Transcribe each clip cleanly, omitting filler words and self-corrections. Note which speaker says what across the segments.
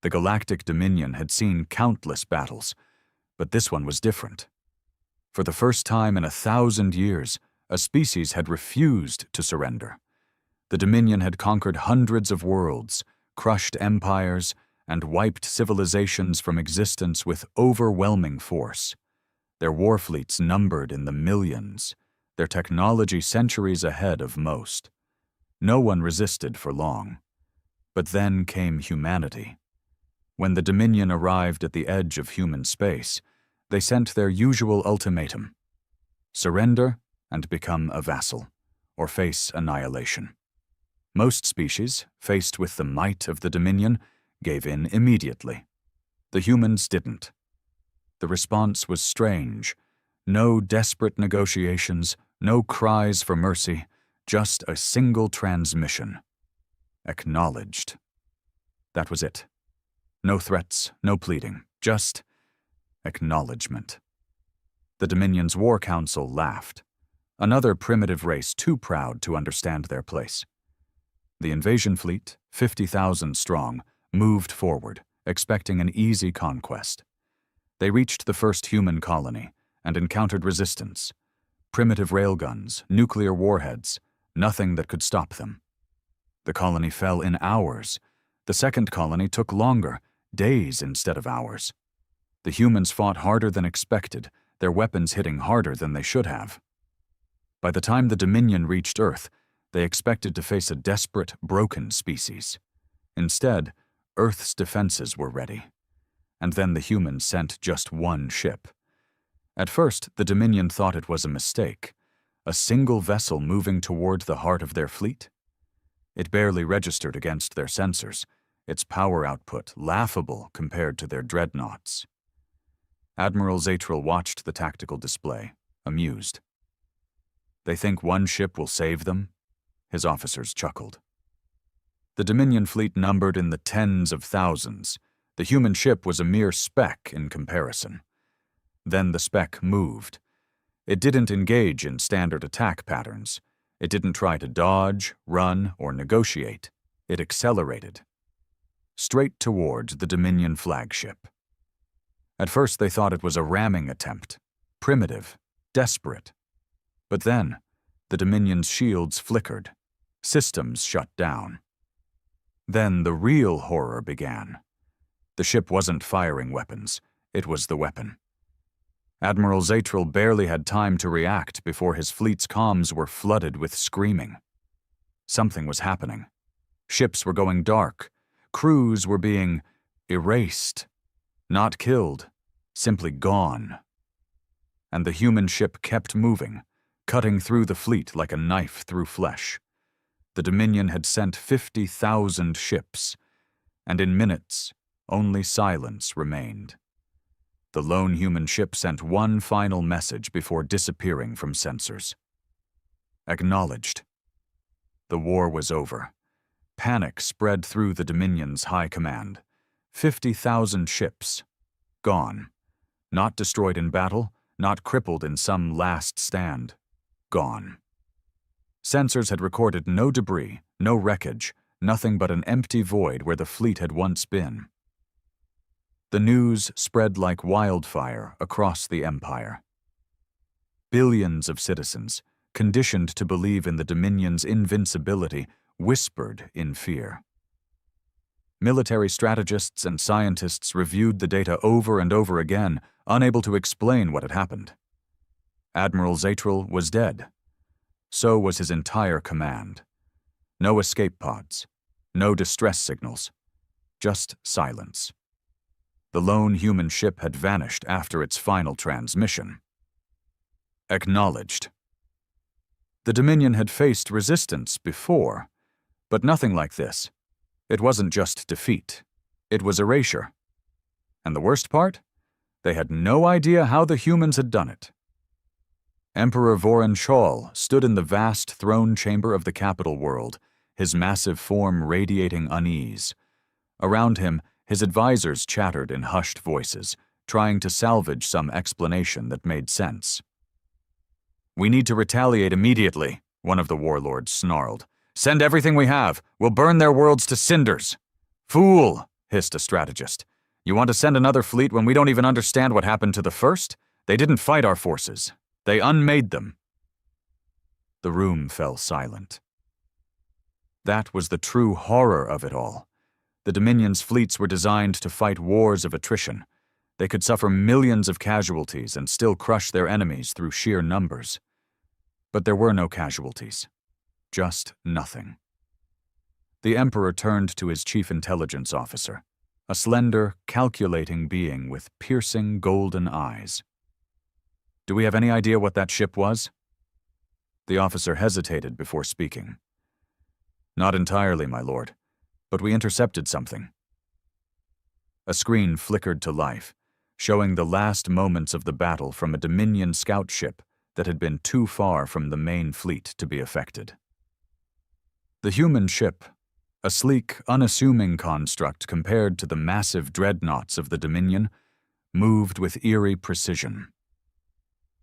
Speaker 1: The Galactic Dominion had seen countless battles, but this one was different. For the first time in 1,000 years, a species had refused to surrender. The Dominion had conquered hundreds of worlds, crushed empires, and wiped civilizations from existence with overwhelming force. Their war fleets numbered in the millions, their technology centuries ahead of most. No one resisted for long. But then came humanity. When the Dominion arrived at the edge of human space, they sent their usual ultimatum: surrender and become a vassal, or face annihilation. Most species, faced with the might of the Dominion, gave in immediately. The humans didn't. The response was strange. No desperate negotiations, no cries for mercy, just a single transmission. Acknowledged. That was it. No threats, no pleading, just acknowledgement. The Dominion's War Council laughed. Another primitive race too proud to understand their place. The invasion fleet, 50,000 strong, moved forward, expecting an easy conquest. They reached the first human colony and encountered resistance. Primitive railguns, nuclear warheads, nothing that could stop them. The colony fell in hours. The second colony took longer, days instead of hours. The humans fought harder than expected, their weapons hitting harder than they should have. By the time the Dominion reached Earth, they expected to face a desperate, broken species. Instead, Earth's defenses were ready. And then the humans sent just one ship. At first, the Dominion thought it was a mistake. A single vessel moving toward the heart of their fleet? It barely registered against their sensors, its power output laughable compared to their dreadnoughts. Admiral Zatral watched the tactical display, amused. They think one ship will save them? His officers chuckled. The Dominion fleet numbered in the tens of thousands. The human ship was a mere speck in comparison. Then the speck moved. It didn't engage in standard attack patterns. It didn't try to dodge, run, or negotiate. It accelerated. Straight towards the Dominion flagship. At first they thought it was a ramming attempt. Primitive, desperate. But then, the Dominion's shields flickered. Systems shut down. Then the real horror began. The ship wasn't firing weapons. It was the weapon. Admiral Zatral barely had time to react before his fleet's comms were flooded with screaming. Something was happening. Ships were going dark. Crews were being erased. Not killed, simply gone. And the human ship kept moving, cutting through the fleet like a knife through flesh. The Dominion had sent 50,000 ships, and in minutes, only silence remained. The lone human ship sent one final message before disappearing from sensors. Acknowledged. The war was over. Panic spread through the Dominion's high command. 50,000 ships. Gone. Not destroyed in battle, not crippled in some last stand. Gone. Sensors had recorded no debris, no wreckage, nothing but an empty void where the fleet had once been. The news spread like wildfire across the empire. Billions of citizens, conditioned to believe in the Dominion's invincibility, whispered in fear. Military strategists and scientists reviewed the data over and over again, unable to explain what had happened. Admiral Zatral was dead. So was his entire command. No escape pods, no distress signals, just silence. The lone human ship had vanished after its final transmission. Acknowledged. The Dominion had faced resistance before, but nothing like this. It wasn't just defeat. It was erasure. And the worst part? They had no idea how the humans had done it. Emperor Voron Shawl stood in the vast throne chamber of the capital world, his massive form radiating unease. Around him, his advisors chattered in hushed voices, trying to salvage some explanation that made sense. "We need to retaliate immediately," one of the warlords snarled. "Send everything we have. We'll burn their worlds to cinders." "Fool," hissed a strategist. "You want to send another fleet when we don't even understand what happened to the first? They didn't fight our forces. They unmade them." The room fell silent. That was the true horror of it all. The Dominion's fleets were designed to fight wars of attrition. They could suffer millions of casualties and still crush their enemies through sheer numbers. But there were no casualties. Just nothing. The Emperor turned to his chief intelligence officer, a slender, calculating being with piercing golden eyes. "Do we have any idea what that ship was?" The officer hesitated before speaking. "Not entirely, my lord, but we intercepted something." A screen flickered to life, showing the last moments of the battle from a Dominion scout ship that had been too far from the main fleet to be affected. The human ship, a sleek, unassuming construct compared to the massive dreadnoughts of the Dominion, moved with eerie precision.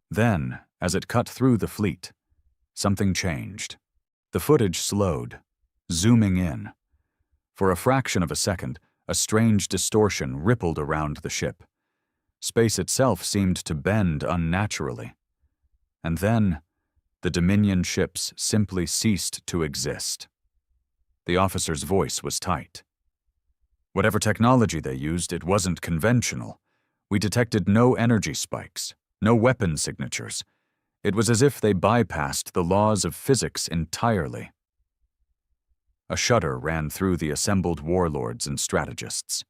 Speaker 1: Then, as it cut through the fleet, something changed. The footage slowed, zooming in. For a fraction of a second, a strange distortion rippled around the ship. Space itself seemed to bend unnaturally. And then, the Dominion ships simply ceased to exist. The officer's voice was tight. "Whatever technology they used, it wasn't conventional. We detected no energy spikes, no weapon signatures. It was as if they bypassed the laws of physics entirely." A shudder ran through the assembled warlords and strategists.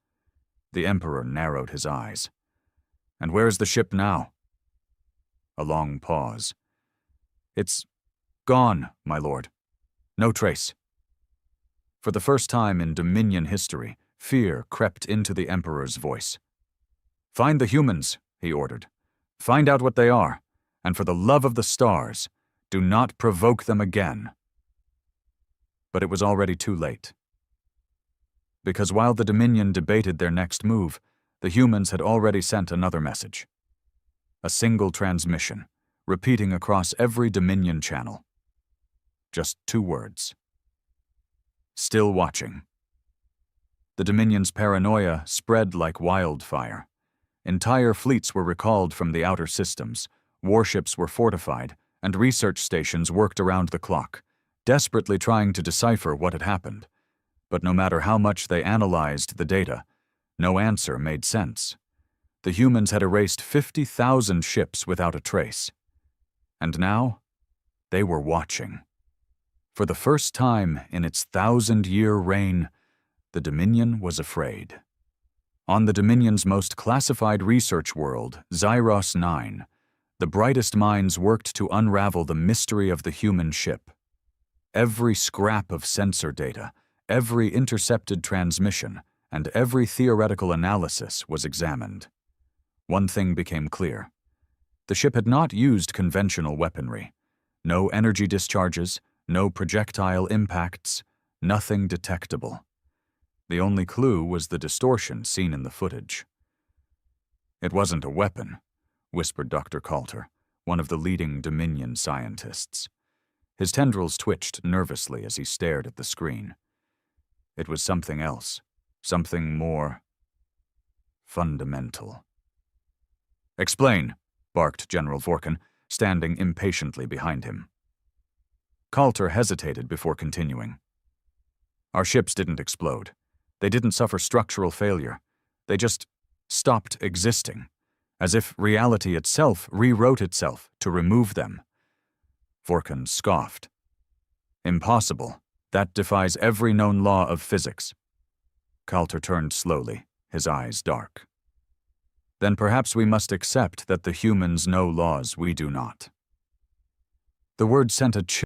Speaker 1: The Emperor narrowed his eyes. "And where's the ship now?" A long pause. "It's gone, my lord. No trace." For the first time in Dominion history, fear crept into the Emperor's voice. "Find the humans," he ordered. "Find out what they are, and for the love of the stars, do not provoke them again." But it was already too late. Because while the Dominion debated their next move, the humans had already sent another message. A single transmission, repeating across every Dominion channel. Just 2 words. "Still watching." The Dominion's paranoia spread like wildfire. Entire fleets were recalled from the outer systems, warships were fortified, and research stations worked around the clock, desperately trying to decipher what had happened. But no matter how much they analyzed the data, no answer made sense. The humans had erased 50,000 ships without a trace. And now, they were watching. For the first time in its 1,000-year reign, the Dominion was afraid. On the Dominion's most classified research world, Zyros 9, the brightest minds worked to unravel the mystery of the human ship. Every scrap of sensor data, every intercepted transmission, and every theoretical analysis was examined. One thing became clear. The ship had not used conventional weaponry. No energy discharges, no projectile impacts, nothing detectable. The only clue was the distortion seen in the footage. "It wasn't a weapon," whispered Dr. Coulter, one of the leading Dominion scientists. His tendrils twitched nervously as he stared at the screen. It was something else, something more fundamental. "Explain," barked General Vorkin, standing impatiently behind him. Coulter hesitated before continuing. "Our ships didn't explode. They didn't suffer structural failure. They just stopped existing, as if reality itself rewrote itself to remove them." Vorkin scoffed. "Impossible. That defies every known law of physics." Coulter turned slowly, his eyes dark. "Then perhaps we must accept that the humans know laws we do not." The word sent a chill